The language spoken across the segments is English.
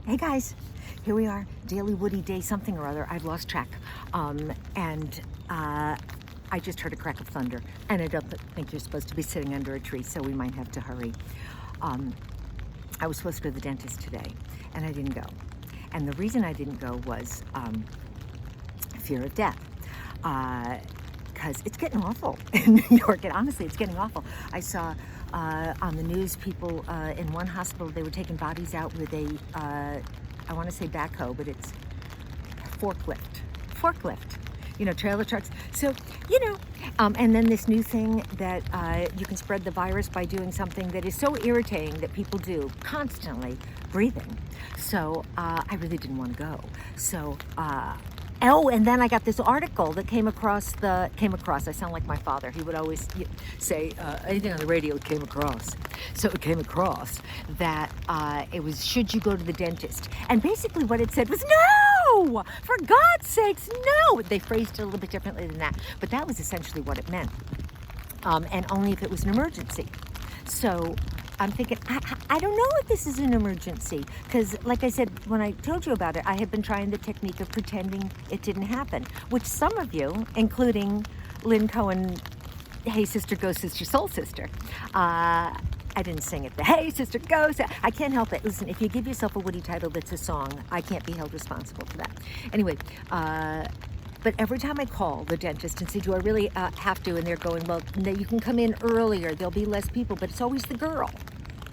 Hey guys, here we are, Daily Woodie Day something or other. I've lost track. I just heard a crack of thunder, and I don't think you're supposed to be sitting under a tree, so we might have to hurry. I was supposed to go to the dentist today, and I didn't go. And the reason I didn't go was fear of death. Because it's getting awful in New York, and honestly, it's getting awful. I saw on the news people in one hospital, they were taking bodies out with a, I want to say backhoe, but it's forklift, you know, trailer trucks. So, you know, and then this new thing that you can spread the virus by doing something that is so irritating that people do constantly, breathing. So I really didn't want to go. So, oh, and then I got this article that came across. I sound like my father. He would always say anything on the radio came across. So it came across that it was, should you go to the dentist? And basically what it said was, no! For God's sakes, no! They phrased it a little bit differently than that. But that was essentially what it meant. And only if it was an emergency. So I'm thinking, I don't know if this is an emergency, because like I said, when I told you about it, I had been trying the technique of pretending it didn't happen, which some of you, including Lynn Cohen, Hey Sister, Go Sister, Soul Sister, I didn't sing it, the Hey Sister, Go, I can't help it. Listen, if you give yourself a Woodie title that's a song, I can't be held responsible for that. Anyway, but every time I call the dentist and say, do I really have to? And they're going, well, no, you can come in earlier. There'll be less people, but it's always the girl.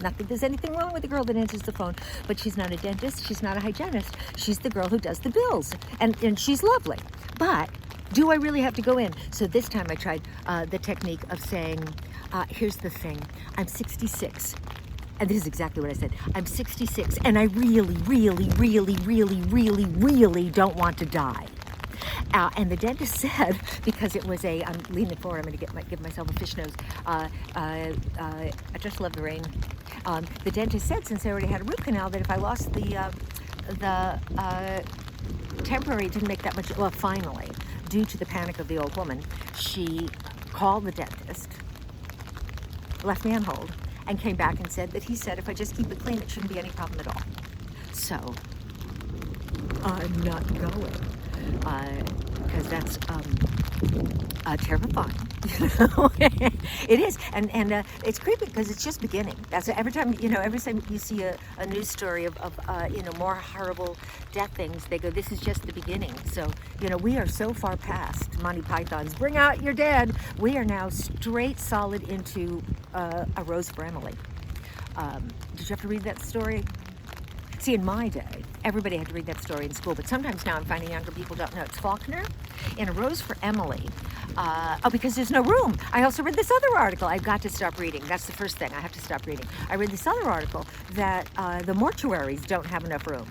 Not that there's anything wrong with the girl that answers the phone, but she's not a dentist. She's not a hygienist. She's the girl who does the bills. And she's lovely. But do I really have to go in? So this time I tried the technique of saying, here's the thing. I'm 66. And this is exactly what I said. I'm 66, and I really, really, really, really, really, really don't want to die. And the dentist said, because it was I'm leaning forward, I'm going to give myself a fish nose. I just love the rain. The dentist said, since I already had a root canal, that if I lost the temporary, it didn't make that much. Well, finally, due to the panic of the old woman, she called the dentist, left me on hold, and came back and said that he said if I just keep it clean, it shouldn't be any problem at all. So I'm not going. Because that's terrifying, you know. It is, and it's creepy because it's just beginning. That's every time you see a news story of more horrible death things, they go, this is just the beginning. So we are so far past Monty Python's Bring Out Your Dead. We are now straight solid into A Rose for Emily. Did you have to read that story? See, in my day, everybody had to read that story in school, but sometimes now I'm finding younger people don't know. It's Faulkner in A Rose for Emily. Because there's no room. I also read this other article. I've got to stop reading. That's the first thing. I have to stop reading. I read this other article that the mortuaries don't have enough room.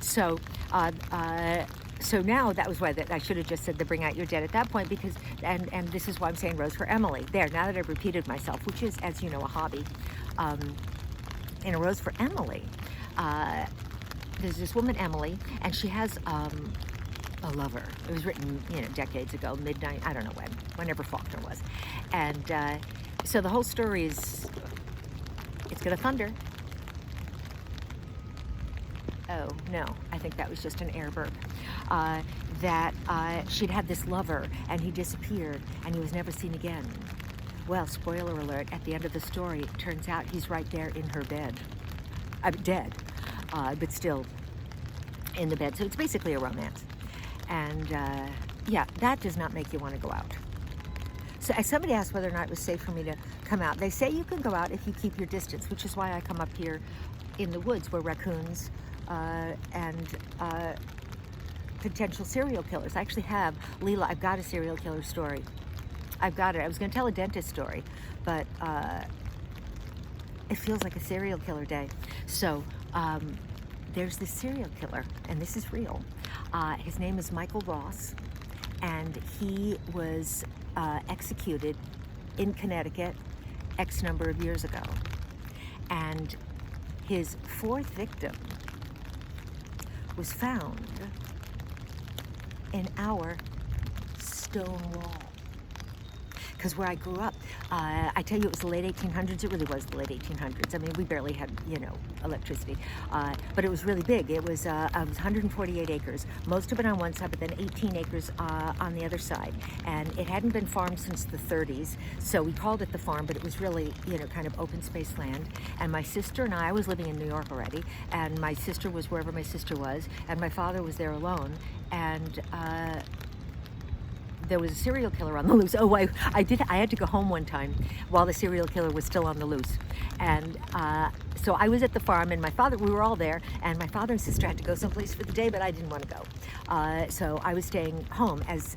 So now that was why I should have just said the Bring Out Your Dead at that point, because and this is why I'm saying Rose for Emily. There, now that I've repeated myself, which is, as you know, a hobby. In A Rose for Emily, there's this woman, Emily, and she has a lover. It was written, decades ago, I don't know whenever Faulkner was. And so the whole story is, it's gonna thunder. Oh, no, I think that was just an air burp. That she'd had this lover, and he disappeared, and he was never seen again. Well, spoiler alert, at the end of the story, it turns out he's right there in her bed. Dead, but still in the bed. So it's basically a romance. And yeah, that does not make you want to go out. So somebody asked whether or not it was safe for me to come out. They say you can go out if you keep your distance, which is why I come up here in the woods where raccoons and potential serial killers. I actually have, Leela, I've got a serial killer story. I've got it. I was going to tell a dentist story, but it feels like a serial killer day. So there's this serial killer, and this is real. His name is Michael Ross, and he was executed in Connecticut X number of years ago. And his fourth victim was found in our stone wall. Because where I grew up, I tell you, it was the late 1800s. It really was the late 1800s. I mean, we barely had, electricity, but it was really big. It was 148 acres, most of it on one side, but then 18 acres on the other side. And it hadn't been farmed since the 30s, so we called it the farm, but it was really, kind of open space land. And my sister and I was living in New York already, and my sister was wherever my sister was, and my father was there alone. And there was a serial killer on the loose. Oh, I had to go home one time while the serial killer was still on the loose. And so I was at the farm, and we were all there, and my father and sister had to go someplace for the day, but I didn't want to go. So I was staying home as,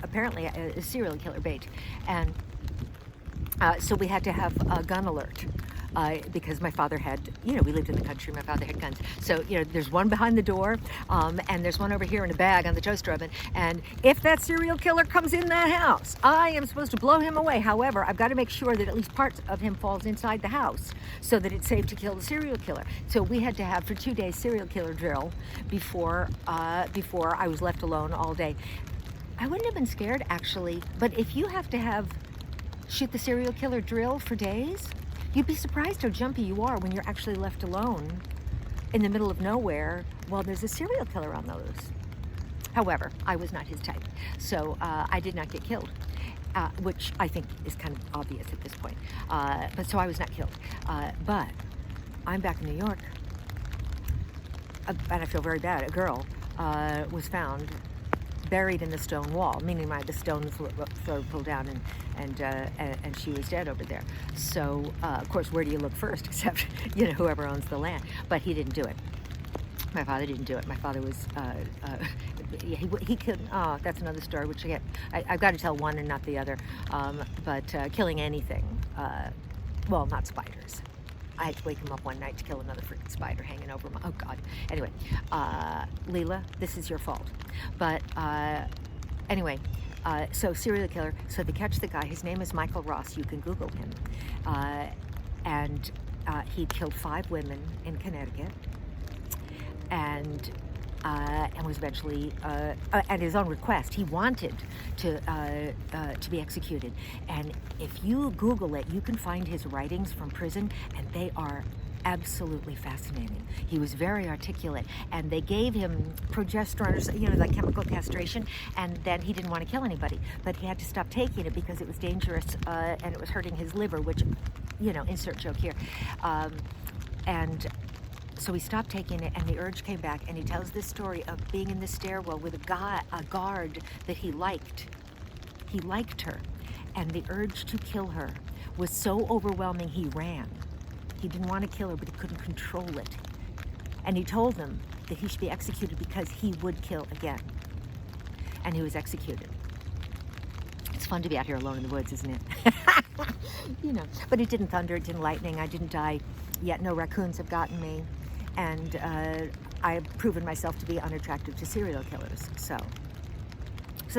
apparently a serial killer bait. And so we had to have a gun alert. Because my father had, we lived in the country, my father had guns. So, there's one behind the door, and there's one over here in a bag on the toaster oven. And if that serial killer comes in that house, I am supposed to blow him away. However, I've got to make sure that at least parts of him falls inside the house so that it's safe to kill the serial killer. So we had to have, for 2 days, serial killer drill before I was left alone all day. I wouldn't have been scared, actually, but if you have to shoot the serial killer drill for days, you'd be surprised how jumpy you are when you're actually left alone in the middle of nowhere while there's a serial killer on the loose. However, I was not his type, so I did not get killed, which I think is kind of obvious at this point. But so I was not killed. But I'm back in New York, and I feel very bad. A girl was found buried in the stone wall, meaning the stones were pulled down, and she was dead over there. So, of course, where do you look first except, whoever owns the land? But he didn't do it. My father didn't do it. My father was, he couldn't, that's another story, which I've got to tell one and not the other. But killing anything, well, not spiders. I had to wake him up one night to kill another freaking spider hanging over my, oh God. Anyway, Leela, this is your fault. But anyway, so serial killer, so they catch the guy, his name is Michael Ross, you can Google him. And he killed 5 women in Connecticut, and was eventually, at his own request, he wanted to be executed. And if you Google it, you can find his writings from prison, and they are absolutely fascinating. He was very articulate, and they gave him progesterone, or, like chemical castration, and then he didn't want to kill anybody, but he had to stop taking it because it was dangerous, and it was hurting his liver, which, insert joke here. So he stopped taking it, and the urge came back, and he tells this story of being in the stairwell with a guard that he liked. He liked her, and the urge to kill her was so overwhelming he ran. He didn't want to kill her, but he couldn't control it. And he told them that he should be executed because he would kill again. And he was executed. It's fun to be out here alone in the woods, isn't it? But it didn't thunder, it didn't lightning, I didn't die yet, no raccoons have gotten me. And I've proven myself to be unattractive to serial killers. So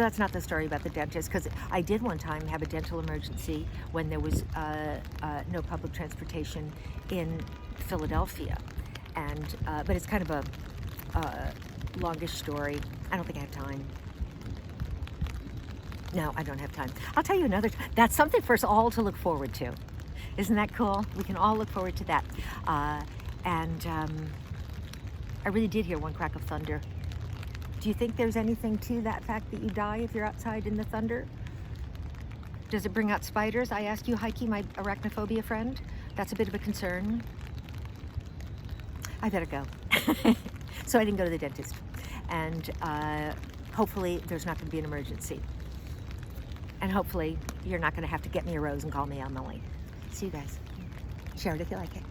that's not the story about the dentist, because I did one time have a dental emergency when there was no public transportation in Philadelphia. And but it's kind of a longish story. I don't think I have time. No, I don't have time. I'll tell you another. That's something for us all to look forward to. Isn't that cool? We can all look forward to that. I really did hear one crack of thunder. Do you think there's anything to that fact that you die if you're outside in the thunder? Does it bring out spiders? I asked you, Heike, my arachnophobia friend. That's a bit of a concern. I better go. So I didn't go to the dentist. And hopefully there's not going to be an emergency. And hopefully you're not going to have to get me a rose and call me Emily. See you guys. Share it if you like it.